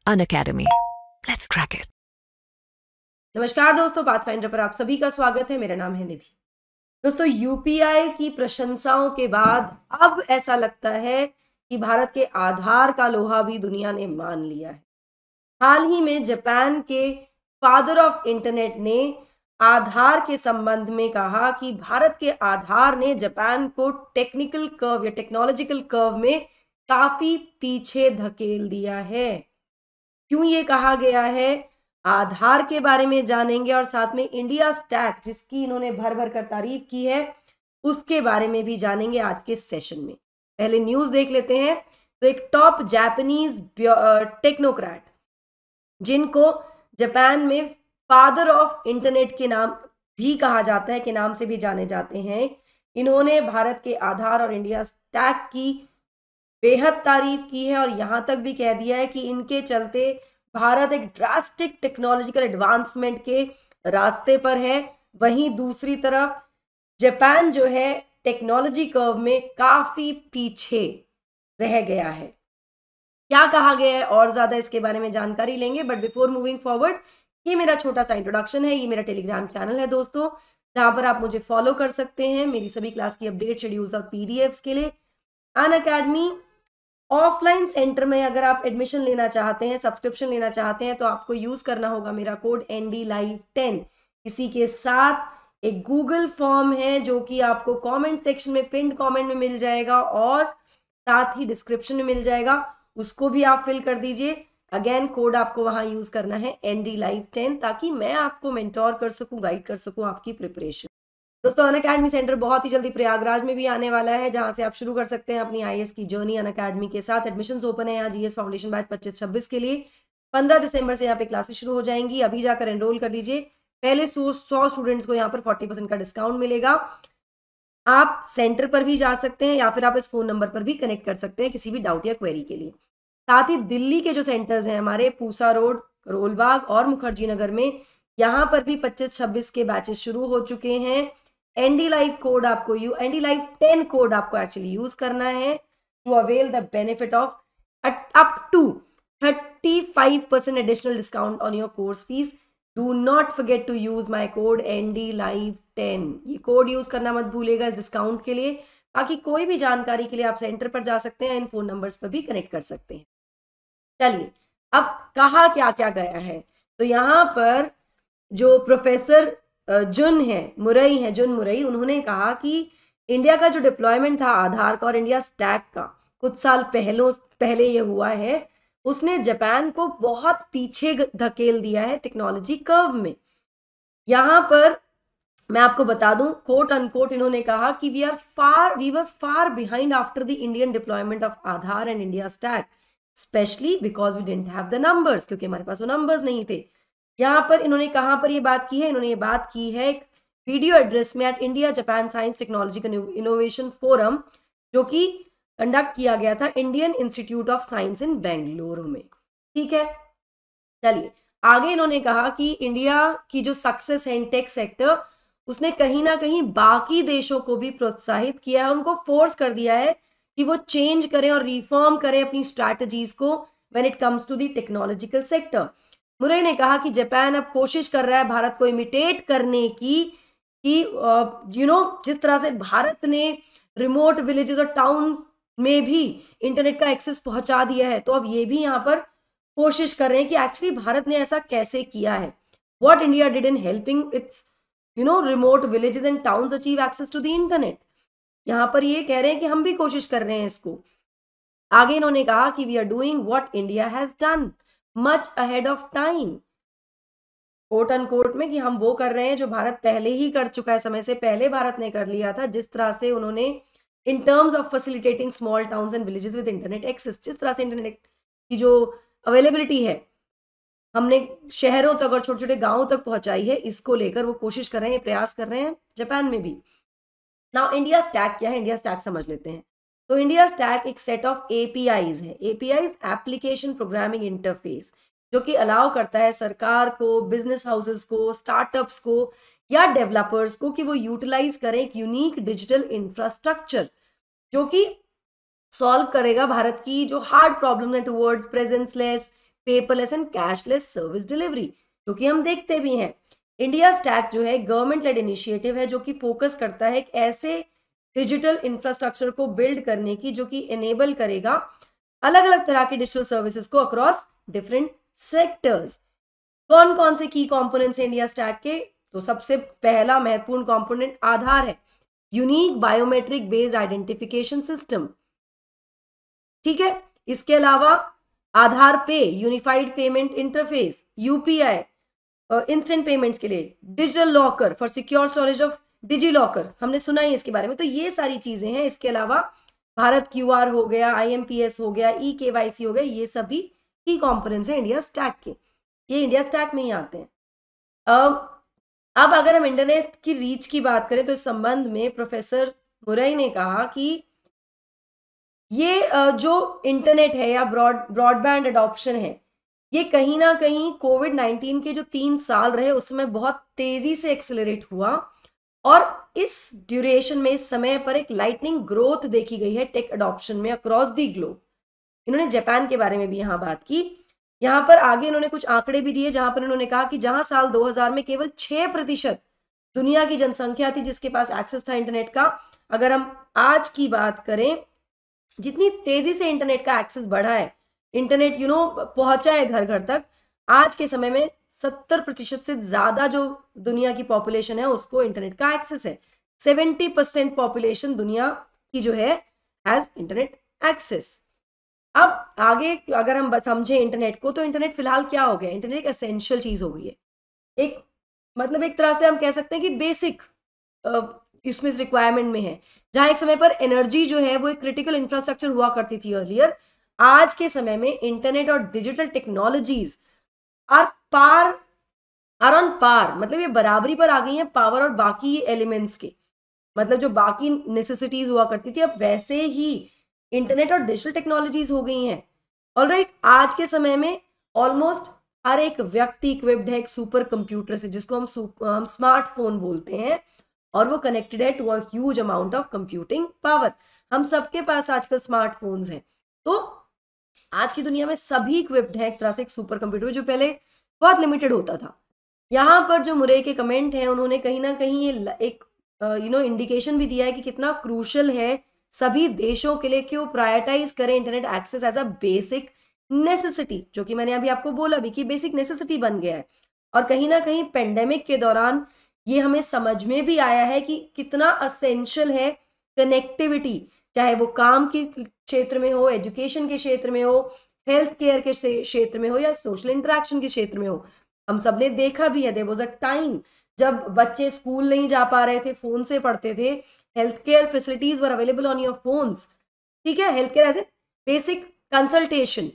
Unacademy. Let's crack it. नमस्कार दोस्तों, pathfinder पर आप सभी का स्वागत है। मेरा नाम है निधि। दोस्तों, यूपीआई की प्रशंसाओं के बाद अब ऐसा लगता है कि भारत के आधार का लोहा भी दुनिया ने मान लिया है। हाल ही में जापान के फादर ऑफ इंटरनेट ने आधार के संबंध में कहा कि भारत के आधार ने जापान को टेक्निकल कर्व या टेक्नोलॉजिकल कर्व में काफी पीछे धकेल दिया है। क्यों ये कहा गया है, आधार के बारे में जानेंगे और साथ में इंडिया स्टैक जिसकी इन्होंने भर भर कर तारीफ की है उसके बारे में भी जानेंगे आज के सेशन में। पहले न्यूज देख लेते हैं। तो एक टॉप जापानीज टेक्नोक्रेट जिनको जापान में फादर ऑफ इंटरनेट के नाम भी कहा जाता है, के नाम से भी जाने जाते हैं, इन्होंने भारत के आधार और इंडिया स्टैक की बेहद तारीफ की है और यहां तक भी कह दिया है कि इनके चलते भारत एक ड्रास्टिक टेक्नोलॉजिकल एडवांसमेंट के रास्ते पर है। वहीं दूसरी तरफ जापान जो है टेक्नोलॉजी कर्व में काफी पीछे रह गया है। क्या कहा गया है और ज्यादा इसके बारे में जानकारी लेंगे, बट बिफोर मूविंग फॉरवर्ड, ये मेरा छोटा सा इंट्रोडक्शन है। ये मेरा टेलीग्राम चैनल है दोस्तों, जहां पर आप मुझे फॉलो कर सकते हैं मेरी सभी क्लास की अपडेट, शेड्यूल्स और पीडीएफ्स के लिए। अनअकैडमी ऑफलाइन सेंटर में अगर आप एडमिशन लेना चाहते हैं, सब्सक्रिप्शन लेना चाहते हैं, तो आपको यूज करना होगा मेरा कोड NDLive10। इसी के साथ एक गूगल फॉर्म है जो कि आपको कमेंट सेक्शन में पिन्ड कमेंट में मिल जाएगा और साथ ही डिस्क्रिप्शन में मिल जाएगा, उसको भी आप फिल कर दीजिए। अगेन कोड आपको वहां यूज करना है NDLive10 ताकि मैं आपको मेंटोर कर सकूं, गाइड कर सकूं आपकी प्रिपरेशन। दोस्तों, अनअकैडमी सेंटर बहुत ही जल्दी प्रयागराज में भी आने वाला है, जहां से आप शुरू कर सकते हैं अपनी आईएएस की जर्नी अनअकैडमी के साथ। एडमिशंस ओपन है यहाँ जीएस फाउंडेशन बैच 25-26 के लिए। 15 दिसंबर से यहाँ पे क्लासेस शुरू हो जाएंगी। अभी जाकर एनरोल कर लीजिए। पहले 100 स्टूडेंट्स को यहाँ पर 40% का डिस्काउंट मिलेगा। आप सेंटर पर भी जा सकते हैं या फिर आप इस फोन नंबर पर भी कनेक्ट कर सकते हैं किसी भी डाउट या क्वेरी के लिए। साथ ही दिल्ली के जो सेंटर्स हैं हमारे, पूसा रोड, करोलबाग और मुखर्जी नगर में, यहाँ पर भी 25-26 के बैचेस शुरू हो चुके हैं। NDLive कोड आपको NDLive10 कोड आपको एक्चुअली यूज करना है to avail the benefit of up to 35% additional discount on your course fees. Do not forget to use my code NDLive10। ये कोड यूज करना मत भूलिएगा इस डिस्काउंट के लिए। बाकी कोई भी जानकारी के लिए आप सेंटर पर जा सकते हैं, इन फोन नंबर्स पर भी कनेक्ट कर सकते हैं। चलिए, अब कहा क्या क्या गया है। तो यहाँ पर जो प्रोफेसर जुन मुरई, उन्होंने कहा कि इंडिया का जो डिप्लॉयमेंट था आधार का और इंडिया स्टैक का कुछ साल पहले ये हुआ है, उसने जापान को बहुत पीछे धकेल दिया है टेक्नोलॉजी कर्व में। यहाँ पर मैं आपको बता दूं, कोट अनकोट इन्होंने कहा कि we were far behind after the Indian deployment of Aadhaar and India Stack, specially because we didn't have the numbers, क्योंकि हमारे पास वो नंबर्स नहीं थे। यहाँ पर इन्होंने कहां पर ये बात की है, इन्होंने ये बात की है एक वीडियो एड्रेस में at India Japan Science Technological Innovation Forum, जो कि कंडक्ट किया गया था Indian Institute of Science in Bengaluru में। ठीक है, चलिए आगे इन्होंने कहा कि इंडिया की जो सक्सेस है इन टेक सेक्टर, उसने कहीं ना कहीं बाकी देशों को भी प्रोत्साहित किया है, उनको फोर्स कर दिया है कि वो चेंज करें और रिफॉर्म करें अपनी स्ट्रैटेजीज को when it comes to the technological sector. Murai ने कहा कि जापान अब कोशिश कर रहा है भारत को इमिटेट करने की कि जिस तरह से भारत ने रिमोट विलेजेस और टाउन में भी इंटरनेट का एक्सेस पहुंचा दिया है, तो अब ये भी यहाँ पर कोशिश कर रहे हैं कि एक्चुअली भारत ने ऐसा कैसे किया है, what India did in helping its remote villages and towns achieve access to the internet. यहाँ पर ये कह रहे हैं कि हम भी कोशिश कर रहे हैं इसको। आगे इन्होंने कहा कि we are doing what India has done much ahead of time, quote and quote में, कि हम वो कर रहे हैं जो भारत पहले ही कर चुका है, समय से पहले भारत ने कर लिया था। जिस तरह से उन्होंने in terms of facilitating small towns and villages with internet access, जिस तरह से इंटरनेट की जो अवेलेबिलिटी है हमने शहरों तक और छोटे छोटे गांवों तक पहुंचाई है, इसको लेकर वो कोशिश कर रहे हैं, प्रयास कर रहे हैं जापान में भी। नाउ इंडिया स्टैक क्या है, इंडिया स्टैक समझ लेते हैं। तो इंडिया स्टैक एक सेट ऑफ APIs है, APIs एप्लीकेशन प्रोग्रामिंग इंटरफेस, जो कि अलाउ करता है सरकार को, बिजनेस हाउसेस को, स्टार्टअप्स को या डेवलपर्स को कि वो यूटिलाइज करें एक यूनिक डिजिटल इंफ्रास्ट्रक्चर जो कि सॉल्व करेगा भारत की जो हार्ड प्रॉब्लम है towards presenceless paperless and cashless service delivery, जो कि हम देखते भी हैं। इंडिया स्टैक जो है गवर्नमेंट लेड इनिशिएटिव है जो कि फोकस करता है एक ऐसे डिजिटल इंफ्रास्ट्रक्चर को बिल्ड करने की जो कि इनेबल करेगा अलग अलग तरह की डिजिटल सर्विसेज को अक्रॉस डिफरेंट सेक्टर्स। कौन कौन से की कंपोनेंट्स हैं इंडिया स्टैक के? तो सबसे पहला महत्वपूर्ण कंपोनेंट आधार है, unique biometric based identification system, ठीक है। इसके अलावा Aadhaar pay, unified payment interface, UPI instant payments के लिए, digital locker for secure storage of DigiLocker, हमने सुना ही इसके बारे में। तो ये सारी चीजें हैं। इसके अलावा भारत क्यूआर हो गया, आईएमपीएस हो गया, ई केवाईसी हो गया, ये सभी की कंपोनेंट्स हैं इंडिया स्टैक के, ये इंडिया स्टैक में ही आते हैं। अब अगर हम इंटरनेट की रीच की बात करें तो इस संबंध में प्रोफेसर मुरई ने कहा कि ये जो इंटरनेट है या ब्रॉडबैंड अडॉप्शन है, ये कहीं ना कहीं कोविड-19 के जो 3 साल रहे उसमें बहुत तेजी से एक्सेलरेट हुआ और इस ड्यूरेशन में, इस समय पर एक लाइटनिंग ग्रोथ देखी गई है टेक अडॉप्शन में अक्रॉस दी ग्लोब। इन्होंने जापान के बारे में भी यहाँ बात की। यहाँ पर आगे इन्होंने कुछ आंकड़े भी दिए जहां पर इन्होंने कहा कि जहां साल 2000 में केवल 6% दुनिया की जनसंख्या थी जिसके पास एक्सेस था इंटरनेट का, अगर हम आज की बात करें, जितनी तेजी से इंटरनेट का एक्सेस बढ़ा है, इंटरनेट पहुंचा है घर घर तक, आज के समय में 70% से ज्यादा जो दुनिया की पॉपुलेशन है उसको इंटरनेट का एक्सेस है। 70% पॉपुलेशन दुनिया की जो है हैज इंटरनेट एक्सेस। अब आगे अगर हम समझे इंटरनेट को, तो इंटरनेट फिलहाल क्या हो गया? इंटरनेट एक एसेंशियल चीज हो गई है, एक मतलब एक तरह से हम कह सकते हैं कि बेसिक इसमें रिक्वायरमेंट में है। जहां एक समय पर एनर्जी जो है वो एक क्रिटिकल इंफ्रास्ट्रक्चर हुआ करती थी अर्लियर, आज के समय में इंटरनेट और digital technologies are on par, मतलब ये बराबरी पर आ गई हैं पावर और बाकी एलिमेंट्स के, मतलब जो बाकी नेसेसिटीज हुआ करती थी अब वैसे ही इंटरनेट और डिजिटल टेक्नोलॉजीज हो गई हैं। ऑलराइट, आज के समय में ऑलमोस्ट हर एक व्यक्ति इक्विप्ड है एक सुपर कंप्यूटर से, जिसको हम स्मार्टफोन बोलते हैं, और वो कनेक्टेड है to a huge amount of computing power. हम सबके पास आजकल स्मार्टफोन्स हैं, तो आज की दुनिया में सभी इक्विप्ड है एक तरह से एक सुपर कंप्यूटर, जो पहले बहुत लिमिटेड होता था। यहाँ पर जो मुरे के कमेंट हैं, उन्होंने कहीं ना कहीं ये एक इंडिकेशन भी दिया है कि कितना क्रूशल है सभी देशों के लिए कि वो प्रायोरिटाइज करें internet access as a basic necessity, जो कि मैंने अभी आपको बोला भी कि बेसिक नेसेसिटी बन गया है। और कहीं ना कहीं पेंडेमिक के दौरान ये हमें समझ में भी आया है कि कितना असेंशियल है कनेक्टिविटी, चाहे वो काम के क्षेत्र में हो, एजुकेशन के क्षेत्र में हो, हेल्थ केयर के क्षेत्र में हो, या सोशल इंटरेक्शन के क्षेत्र में हो। हम सब ने देखा भी है, देयर वाज अ टाइम जब बच्चे स्कूल नहीं जा पा रहे थे, फोन से पढ़ते थे, health care facilities were available on your phones, ठीक है। Health care as a basic consultation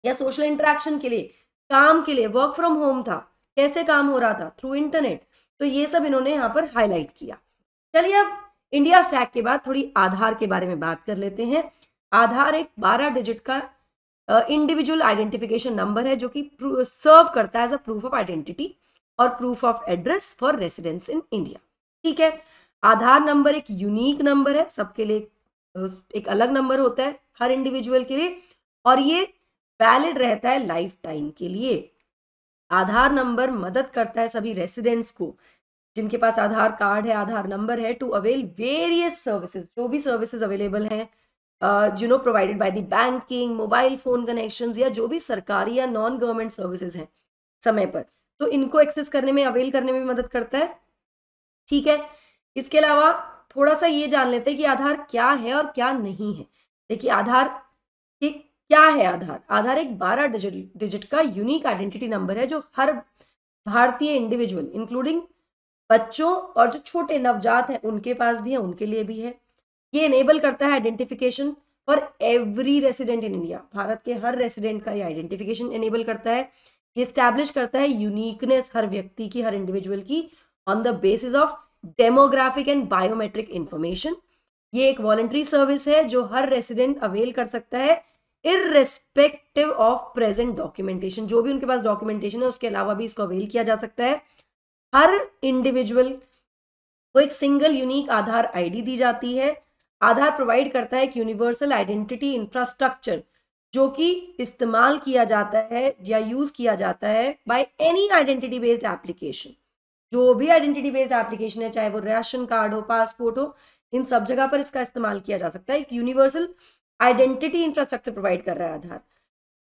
या सोशल इंटरेक्शन के लिए, काम के लिए, वर्क फ्रॉम होम था, कैसे काम हो रहा था? Through internet. तो ये सब इन्होंने यहाँ पर हाईलाइट किया। चलिए अब इंडिया स्टैक के बाद थोड़ी आधार के बारे में बात कर लेते हैं। आधार एक 12 डिजिट का इंडिविजुअल आइडेंटिफिकेशन नंबर है जो कि सर्व करता है as a proof of identity और proof of address for residence in India, ठीक है। आधार नंबर एक यूनिक नंबर है, सबके लिए एक अलग नंबर होता है हर इंडिविजुअल के लिए, और ये वैलिड रहता है लाइफ टाइम के लिए। आधार नंबर मदद करता है सभी रेसिडेंट्स को जिनके पास आधार कार्ड है, आधार नंबर है, टू अवेल वेरियस सर्विसेज, जो भी सर्विसेज अवेलेबल हैं provided by the banking, mobile phone connections, या जो भी सरकारी या नॉन गवर्नमेंट सर्विसेज हैं समय पर, तो इनको एक्सेस करने में, अवेल करने में भी मदद करता है, ठीक है। इसके अलावा थोड़ा सा ये जान लेते हैं कि आधार क्या है और क्या नहीं है। देखिए आधार क्या है? आधार एक 12 डिजिट का यूनिक आइडेंटिटी नंबर है जो हर भारतीय इंडिविजुअल इंक्लूडिंग बच्चों और जो छोटे नवजात हैं उनके पास भी है, उनके लिए भी है। ये इनेबल करता है identification for every resident in India, Bharat के हर रेसिडेंट का ये आइडेंटिफिकेशन इनेबल करता है। ये स्टैब्लिश करता है यूनिकनेस हर व्यक्ति की, हर इंडिविजुअल की, on the basis of demographic and biometric information. ये एक वॉलंटरी सर्विस है जो हर रेसिडेंट अवेल कर सकता है इररेस्पेक्टिव ऑफ प्रेजेंट डॉक्यूमेंटेशन, जो भी उनके पास डॉक्यूमेंटेशन है उसके अलावा भी इसको अवेल किया जा सकता है। हर इंडिविजुअल को एक सिंगल यूनिक आधार आईडी दी जाती है। आधार प्रोवाइड करता है एक यूनिवर्सल आइडेंटिटी इंफ्रास्ट्रक्चर जो कि इस्तेमाल किया जाता है या यूज किया जाता है by any identity based application. जो भी आइडेंटिटी बेस्ड एप्लीकेशन है, चाहे वो राशन कार्ड हो, पासपोर्ट हो, इन सब जगह पर इसका इस्तेमाल किया जा सकता है। एक यूनिवर्सल आइडेंटिटी इंफ्रास्ट्रक्चर प्रोवाइड कर रहा है आधार।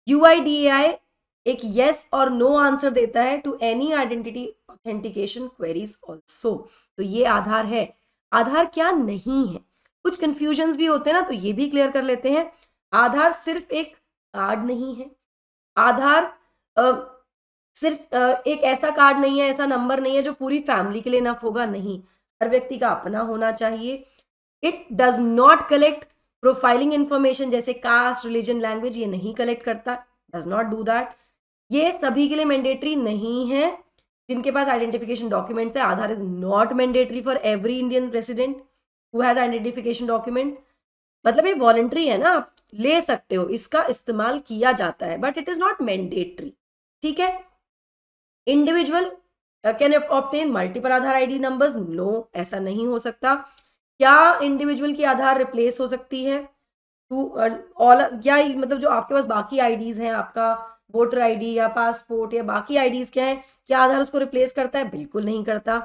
UIDAI एक येस और नो आंसर देता है to any identity authentication queries also. तो ये आधार है। आधार क्या नहीं है, कुछ कंफ्यूजन्स भी होते हैं ना, तो ये भी क्लियर कर लेते हैं। आधार सिर्फ एक कार्ड नहीं है। आधार सिर्फ एक ऐसा कार्ड नहीं है, ऐसा नंबर नहीं है जो पूरी फैमिली के लिए इनफ होगा, नहीं। हर व्यक्ति का अपना होना चाहिए। It does not collect profiling information जैसे कास्ट, रिलीजन, लैंग्वेज, ये नहीं कलेक्ट करता, डज नॉट डू दैट। ये सभी के लिए मैंडेटरी नहीं है जिनके पास आइडेंटिफिकेशन डॉक्यूमेंट्स है। Aadhaar is not mandatory for every Indian resident who has identification documents. मतलब ये वॉलंटरी है ना, आप ले सकते हो, इसका इस्तेमाल किया जाता है, but it is not mandatory. ठीक है। Individual can obtain multiple Aadhaar ID numbers? No, ऐसा नहीं हो सकता। क्या इंडिविजुअल की आधार रिप्लेस हो सकती है टू ऑल, या मतलब जो आपके पास बाकी आईडीज हैं, आपका वोटर आईडी या पासपोर्ट या बाकी आईडीज क्या है, क्या आधार उसको रिप्लेस करता है? बिल्कुल नहीं करता।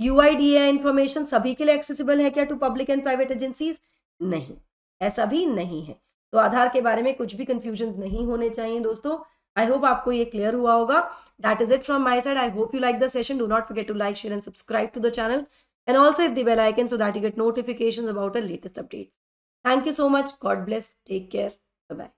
UIDAI इंफॉर्मेशन सभी के लिए एक्सेसिबल है क्या to public and private agencies? नहीं, ऐसा भी नहीं है। तो आधार के बारे में कुछ भी कंफ्यूजन नहीं होने चाहिए दोस्तों। आई होप आपको ये क्लियर हुआ होगा। That is it from my side. I hope you like the session. Do not forget to like, share and subscribe to the channel and also hit the bell icon so that you get notifications about our latest updates. Thank you so much. God bless. Take care. Bye-bye.